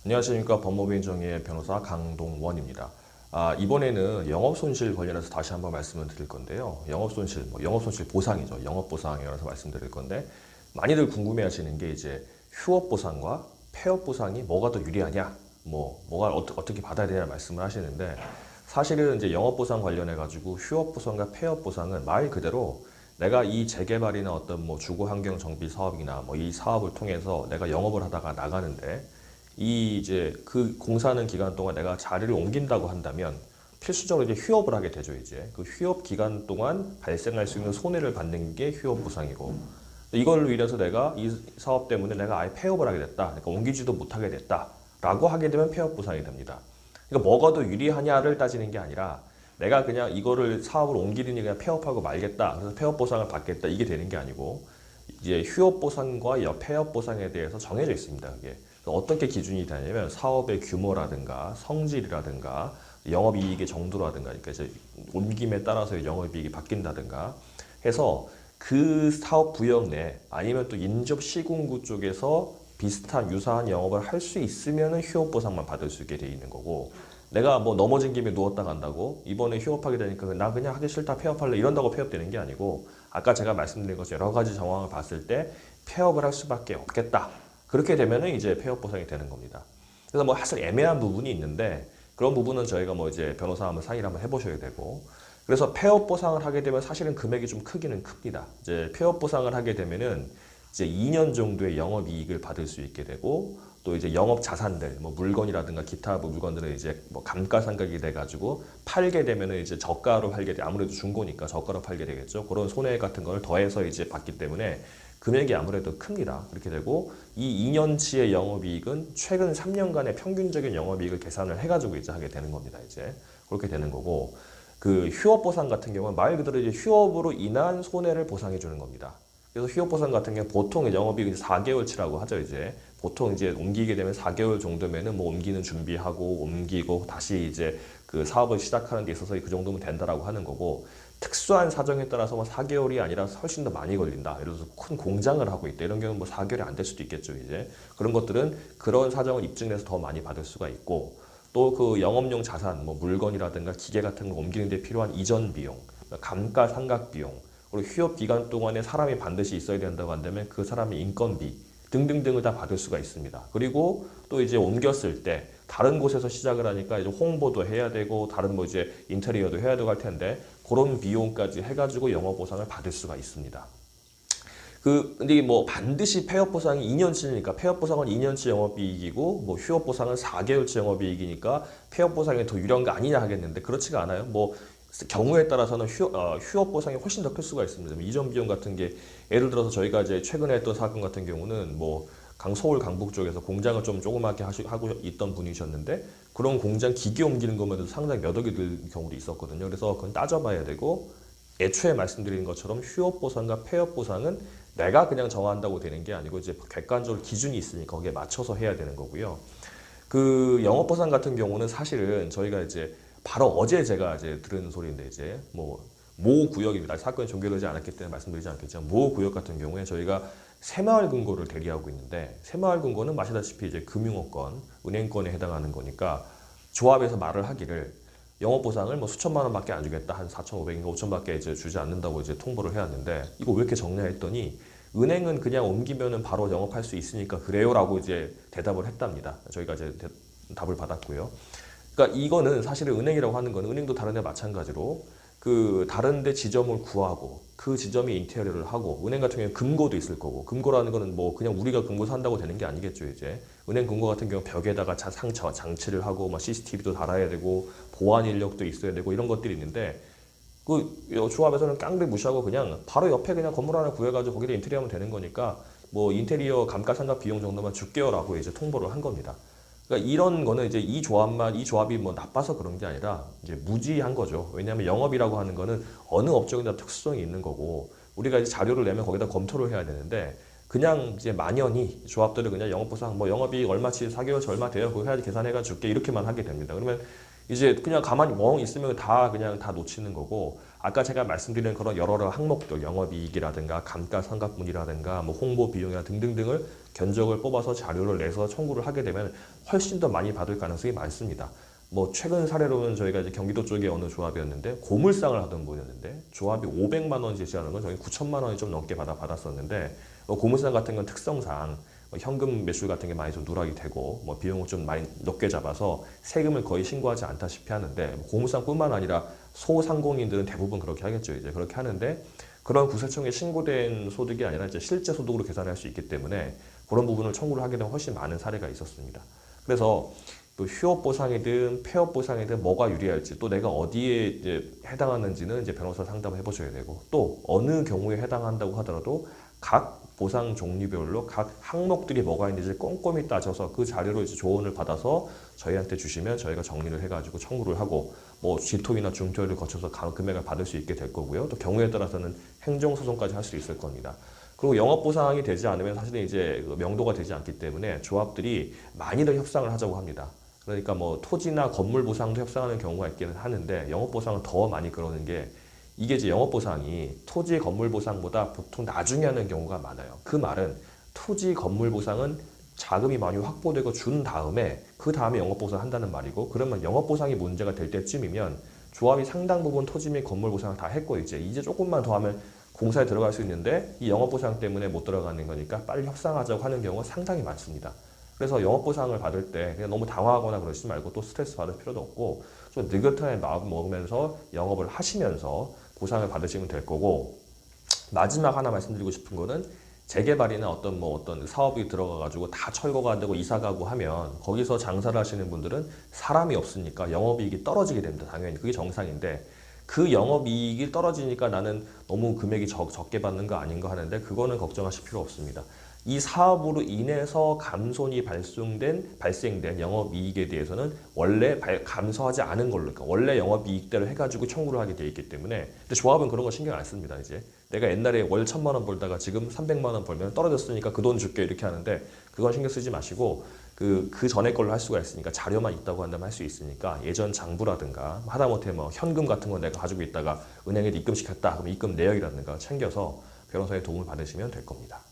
안녕하십니까. 법무부인 정의의 변호사 강동원입니다. 이번에는 영업손실 관련해서 다시 한번 말씀을 드릴 건데요. 영업손실, 영업손실 보상이죠. 영업보상에 관해서 말씀드릴 건데, 많이들 궁금해 하시는 게 이제 휴업보상과 폐업보상이 뭐가 더 유리하냐, 뭐가 어떻게 받아야 되냐 말씀을 하시는데, 사실은 이제 영업보상 관련해가지고 휴업보상과 폐업보상은 말 그대로 내가 이 재개발이나 어떤 주거환경 정비 사업이나 이 사업을 통해서 내가 영업을 하다가 나가는데, 이 이제 그 공사하는 기간 동안 내가 자리를 옮긴다고 한다면 필수적으로 이제 휴업을 하게 되죠. 이제 그 휴업 기간 동안 발생할 수 있는 손해를 받는 게 휴업 보상이고, 이걸로 인해서 내가 이 사업 때문에 내가 아예 폐업을 하게 됐다, 그러니까 옮기지도 못하게 됐다라고 하게 되면 폐업 보상이 됩니다. 그러니까 뭐가 더 유리하냐를 따지는 게 아니라 내가 그냥 이거를 사업을 옮기느니 그냥 폐업하고 말겠다, 그래서 폐업 보상을 받겠다, 이게 되는 게 아니고 이제 휴업 보상과 폐업 보상에 대해서 정해져 있습니다. 그게 어떻게 기준이 되냐면 사업의 규모라든가 성질이라든가 영업이익의 정도라든가, 그러니까 이제 옮김에 따라서 영업이익이 바뀐다든가 해서 그 사업 구역 내 아니면 또 인접 시군구 쪽에서 비슷한 유사한 영업을 할 수 있으면 휴업 보상만 받을 수 있게 돼 있는 거고, 내가 넘어진 김에 누웠다 간다고 이번에 휴업하게 되니까 나 그냥 하기 싫다 폐업할래 이런다고 폐업되는 게 아니고, 아까 제가 말씀드린 것처럼 여러 가지 정황을 봤을 때 폐업을 할 수밖에 없겠다, 그렇게 되면은 이제 폐업 보상이 되는 겁니다. 그래서 사실 애매한 부분이 있는데, 그런 부분은 저희가 이제 변호사 한번 상의를 한번 해보셔야 되고, 그래서 폐업 보상을 하게 되면 사실은 금액이 좀 크기는 큽니다. 이제 폐업 보상을 하게 되면은 이제 2년 정도의 영업 이익을 받을 수 있게 되고, 또 이제 영업 자산들, 물건이라든가 기타 물건들은 이제 감가상각이 돼가지고 팔게 되면은 이제 저가로 팔게 돼, 아무래도 중고니까 저가로 팔게 되겠죠. 그런 손해 같은 걸 더해서 이제 받기 때문에 금액이 아무래도 큽니다. 그렇게 되고 이 2년치의 영업이익은 최근 3년간의 평균적인 영업이익을 계산을 해가지고 이제 하게 되는 겁니다. 이제 그렇게 되는 거고, 그 휴업 보상 같은 경우는 말 그대로 이제 휴업으로 인한 손해를 보상해 주는 겁니다. 그래서 휴업 보상 같은 경우 보통 영업이익 4개월치라고 하죠. 이제 보통 이제 옮기게 되면 4개월 정도면은 옮기는 준비하고 옮기고 다시 이제 그 사업을 시작하는 데 있어서 그 정도면 된다라고 하는 거고, 특수한 사정에 따라서 4개월이 아니라 훨씬 더 많이 걸린다, 예를 들어서 큰 공장을 하고 있다, 이런 경우는 4개월이 안 될 수도 있겠죠. 이제 그런 것들은 그런 사정을 입증해서 더 많이 받을 수가 있고, 또 그 영업용 자산, 물건이라든가 기계 같은 거 옮기는 데 필요한 이전 비용, 감가상각 비용, 그리고 휴업 기간 동안에 사람이 반드시 있어야 된다고 한다면 그 사람의 인건비 등등등을 다 받을 수가 있습니다. 그리고 또 이제 옮겼을 때 다른 곳에서 시작을 하니까 이제 홍보도 해야 되고 다른 이제 인테리어도 해야 되고 할 텐데, 그런 비용까지 해가지고 영업 보상을 받을 수가 있습니다. 근데 이게 반드시 폐업 보상이 2년치니까 폐업 보상은 2년치 영업이익이고 휴업 보상은 4개월치 영업이익이니까 폐업 보상이 더 유리한 거 아니냐 하겠는데, 그렇지가 않아요. 경우에 따라서는 휴업 보상이 훨씬 더 클 수가 있습니다. 이전 비용 같은 게, 예를 들어서 저희가 이제 최근에 했던 사건 같은 경우는 서울 강북 쪽에서 공장을 좀 조그맣게 하고 있던 분이셨는데, 그런 공장 기계 옮기는 것만 해도 상당히 몇 억이 들 경우도 있었거든요. 그래서 그건 따져봐야 되고, 애초에 말씀드린 것처럼 휴업 보상과 폐업 보상은 내가 그냥 정한다고 되는 게 아니고 이제 객관적으로 기준이 있으니까 거기에 맞춰서 해야 되는 거고요. 그 영업 보상 같은 경우는 사실은 저희가 이제 바로 어제 제가 이제 들은 소리인데, 이제 모 구역입니다. 사건이 종결되지 않았기 때문에 말씀드리지 않겠지만, 모 구역 같은 경우에 저희가 새마을금고를 대리하고 있는데, 새마을금고는 아시다시피 이제 금융업권, 은행권에 해당하는 거니까 조합에서 말을 하기를 영업보상을 수천만 원밖에 안 주겠다, 한 4,500인가 5천밖에 이제 주지 않는다고 이제 통보를 해왔는데, 이거 왜 이렇게 적냐 했더니 은행은 그냥 옮기면은 바로 영업할 수 있으니까 그래요라고 이제 대답을 했답니다. 저희가 이제 답을 받았고요. 그러니까 이거는 사실은 은행이라고 하는 건, 은행도 다른 데 마찬가지로 그 다른 데 지점을 구하고 그 지점이 인테리어를 하고, 은행 같은 경우에 금고도 있을 거고, 금고라는 거는 그냥 우리가 금고 산다고 되는 게 아니겠죠. 이제 은행 금고 같은 경우 벽에다가 상처 장치를 하고 CCTV도 달아야 되고 보안 인력도 있어야 되고 이런 것들이 있는데, 그 조합에서는 깡패 무시하고 그냥 바로 옆에 그냥 건물 하나 구해가지고 거기다 인테리어 하면 되는 거니까 인테리어 감가상각 비용 정도만 줄게요라고 이제 통보를 한 겁니다. 그러니까 이런 거는 이제 이 조합이 나빠서 그런 게 아니라 이제 무지한 거죠. 왜냐하면 영업이라고 하는 거는 어느 업종이나 특수성이 있는 거고, 우리가 이제 자료를 내면 거기다 검토를 해야 되는데, 그냥 이제 만연히 조합들을 그냥 영업보상 영업이익 얼마치 4개월치 얼마 돼요, 그거 해야지 계산해가 줄게, 이렇게만 하게 됩니다. 그러면 이제 그냥 가만히 멍 있으면 그냥 다 놓치는 거고, 아까 제가 말씀드린 그런 여러 항목들, 영업이익이라든가 감가상각분이라든가 홍보 비용이나 등등등을 견적을 뽑아서 자료를 내서 청구를 하게 되면 훨씬 더 많이 받을 가능성이 많습니다. 뭐 최근 사례로는 저희가 이제 경기도 쪽에 어느 조합이었는데 고물상을 하던 분이었는데 조합이 500만 원 제시하는 건 저희 9천만 원이 좀 넘게 받았었는데 고물상 같은 건 특성상 현금 매출 같은 게 많이 좀 누락이 되고 뭐 비용을 좀 많이 높게 잡아서 세금을 거의 신고하지 않다시피 하는데 고물상뿐만 아니라 소상공인들은 대부분 그렇게 하겠죠. 이제 그렇게 하는데 그런 국세청에 신고된 소득이 아니라 이제 실제 소득으로 계산할 수 있기 때문에 그런 부분을 청구를 하게 되면 훨씬 많은 사례가 있었습니다. 그래서 또 휴업 보상이든 폐업 보상이든 뭐가 유리할지 또 내가 어디에 이제 해당하는지는 이제 변호사 상담을 해보셔야 되고 또 어느 경우에 해당한다고 하더라도 각 보상 종류별로 각 항목들이 뭐가 있는지 꼼꼼히 따져서 그 자료로 이제 조언을 받아서 저희한테 주시면 저희가 정리를 해가지고 청구를 하고 뭐 지토이나 중토를 거쳐서 금액을 받을 수 있게 될 거고요. 또 경우에 따라서는 행정소송까지 할 수 있을 겁니다. 그리고 영업보상이 되지 않으면 사실은 이제 명도가 되지 않기 때문에 조합들이 많이들 협상을 하자고 합니다. 그러니까 뭐 토지나 건물 보상도 협상하는 경우가 있기는 하는데 영업보상은 더 많이 그러는 게 이게 이제 영업보상이 토지 건물 보상보다 보통 나중에 하는 경우가 많아요. 그 말은 토지 건물 보상은 자금이 많이 확보되고 준 다음에 그 다음에 영업보상 한다는 말이고 그러면 영업보상이 문제가 될 때쯤이면 조합이 상당 부분 토지 및 건물 보상을 다 했고 이제 조금만 더 하면 공사에 들어갈 수 있는데 이 영업보상 때문에 못 들어가는 거니까 빨리 협상하자고 하는 경우가 상당히 많습니다. 그래서 영업보상을 받을 때 그냥 너무 당황하거나 그러지 말고 또 스트레스 받을 필요도 없고 좀 느긋하게 마음 먹으면서 영업을 하시면서 보상을 받으시면 될 거고 마지막 하나 말씀드리고 싶은 거는 재개발이나 어떤 사업이 들어가가지고 다 철거가 되고 이사 가고 하면 거기서 장사를 하시는 분들은 사람이 없으니까 영업이익이 떨어지게 됩니다. 당연히 그게 정상인데 그 영업이익이 떨어지니까 나는 너무 금액이 적게 받는 거 아닌가 하는데 그거는 걱정하실 필요 없습니다. 이 사업으로 인해서 감손이 발생된 영업이익에 대해서는 원래 감소하지 않은 걸로, 그러니까 원래 영업이익대로 해가지고 청구를 하게 돼 있기 때문에 근데 조합은 그런 거 신경 안 씁니다. 이제 내가 옛날에 월 1,000만 원 벌다가 지금 300만 원 벌면 떨어졌으니까 그 돈 줄게 이렇게 하는데 그건 신경 쓰지 마시고 그 전에 걸로 할 수가 있으니까 자료만 있다고 한다면 할 수 있으니까 예전 장부라든가 하다못해 뭐 현금 같은 거 내가 가지고 있다가 은행에 입금시켰다 그럼 입금 내역이라든가 챙겨서 변호사의 도움을 받으시면 될 겁니다.